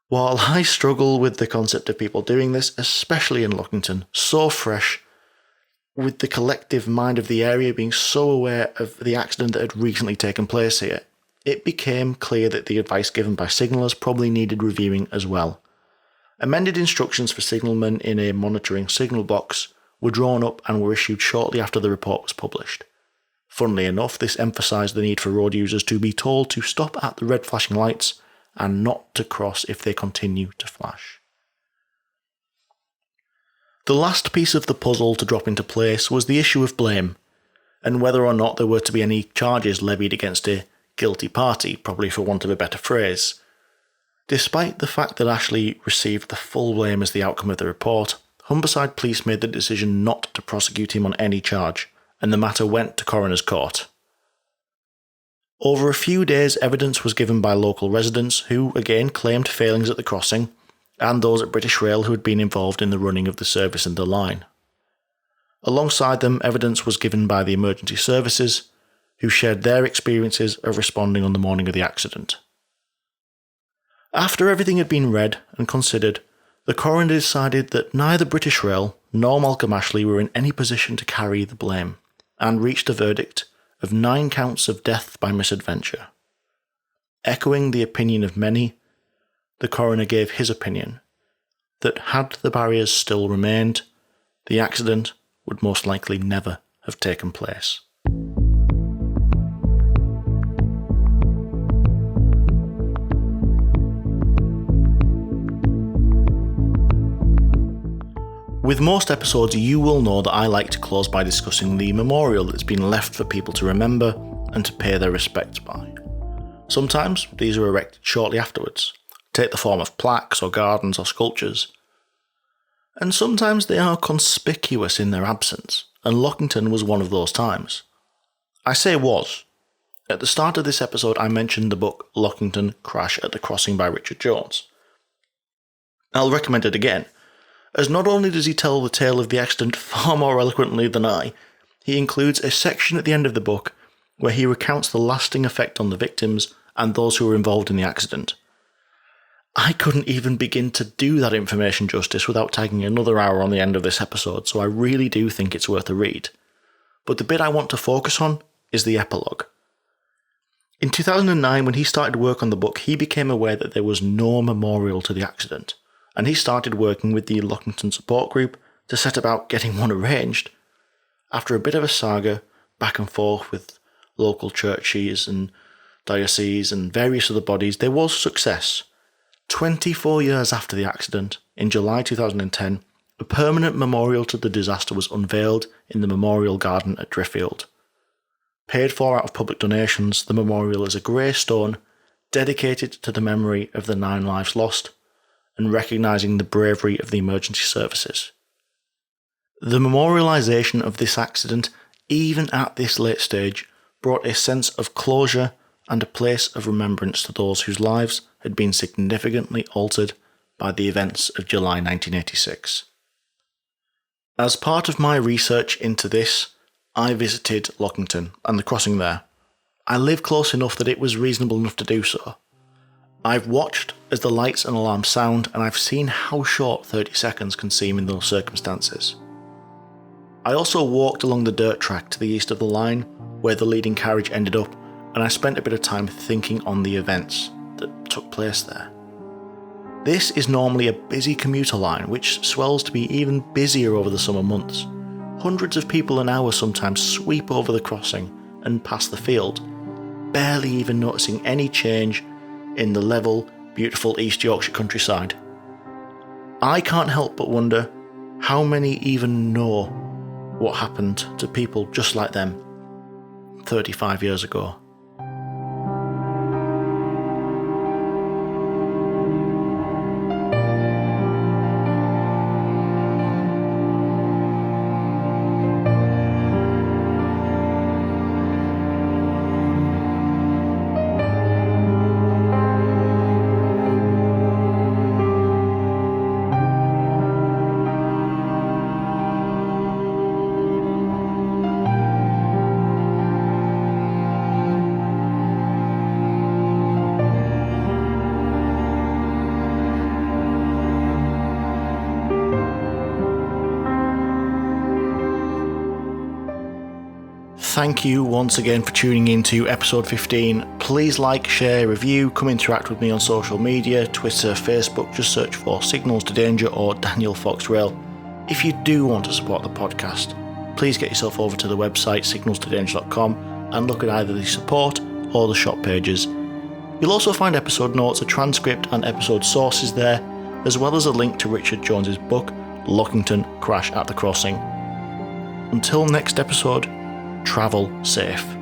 While I struggle with the concept of people doing this, especially in Lockington, so fresh, with the collective mind of the area being so aware of the accident that had recently taken place here, it became clear that the advice given by signallers probably needed reviewing as well. Amended instructions for signalmen in a monitoring signal box were drawn up and were issued shortly after the report was published. Funnily enough, this emphasised the need for road users to be told to stop at the red flashing lights and not to cross if they continue to flash. The last piece of the puzzle to drop into place was the issue of blame, and whether or not there were to be any charges levied against a guilty party, probably for want of a better phrase. Despite the fact that Ashley received the full blame as the outcome of the report, Humberside Police made the decision not to prosecute him on any charge, and the matter went to Coroner's Court. Over a few days, evidence was given by local residents who, again, claimed failings at the crossing, and those at British Rail who had been involved in the running of the service and the line. Alongside them, evidence was given by the emergency services, who shared their experiences of responding on the morning of the accident. After everything had been read and considered, the coroner decided that neither British Rail nor Malcolm Ashley were in any position to carry the blame, and reached a verdict of 9 counts of death by misadventure. Echoing the opinion of many, the coroner gave his opinion that had the barriers still remained, the accident would most likely never have taken place. With most episodes, you will know that I like to close by discussing the memorial that's been left for people to remember and to pay their respects by. Sometimes these are erected shortly afterwards, take the form of plaques or gardens or sculptures. And sometimes they are conspicuous in their absence, and Lockington was one of those times. I say was. At the start of this episode I mentioned the book Lockington, Crash at the Crossing by Richard Jones. I'll recommend it again, as not only does he tell the tale of the accident far more eloquently than I, he includes a section at the end of the book where he recounts the lasting effect on the victims and those who were involved in the accident. I couldn't even begin to do that information justice without tagging another hour on the end of this episode, so I really do think it's worth a read. But the bit I want to focus on is the epilogue. In 2009, when he started work on the book, he became aware that there was no memorial to the accident, and he started working with the Lockington support group to set about getting one arranged. After a bit of a saga, back and forth with local churches and dioceses and various other bodies, there was success. 24 years after the accident, in July 2010, a permanent memorial to the disaster was unveiled in the Memorial Garden at Driffield. Paid for out of public donations, the memorial is a grey stone dedicated to the memory of the 9 lives lost and recognising the bravery of the emergency services. The memorialisation of this accident, even at this late stage, brought a sense of closure and a place of remembrance to those whose lives had been significantly altered by the events of July 1986. As part of my research into this, I visited Lockington and the crossing there. I live close enough that it was reasonable enough to do so. I've watched as the lights and alarms sound, and I've seen how short 30 seconds can seem in those circumstances. I also walked along the dirt track to the east of the line, where the leading carriage ended up, and I spent a bit of time thinking on the events that took place there. This is normally a busy commuter line, which swells to be even busier over the summer months. Hundreds of people an hour sometimes sweep over the crossing and past the field, barely even noticing any change in the level, beautiful East Yorkshire countryside. I can't help but wonder how many even know what happened to people just like them 35 years ago. Thank you once again for tuning in to episode 15. Please like, share, review, come interact with me on social media, Twitter, Facebook, just search for Signals to Danger or Daniel Fox Rail. If you do want to support the podcast, please get yourself over to the website signalstodanger.com and look at either the support or the shop pages. You'll also find episode notes, a transcript and episode sources there, as well as a link to Richard Jones's book, Lockington, Crash at the Crossing. Until next episode, travel safe.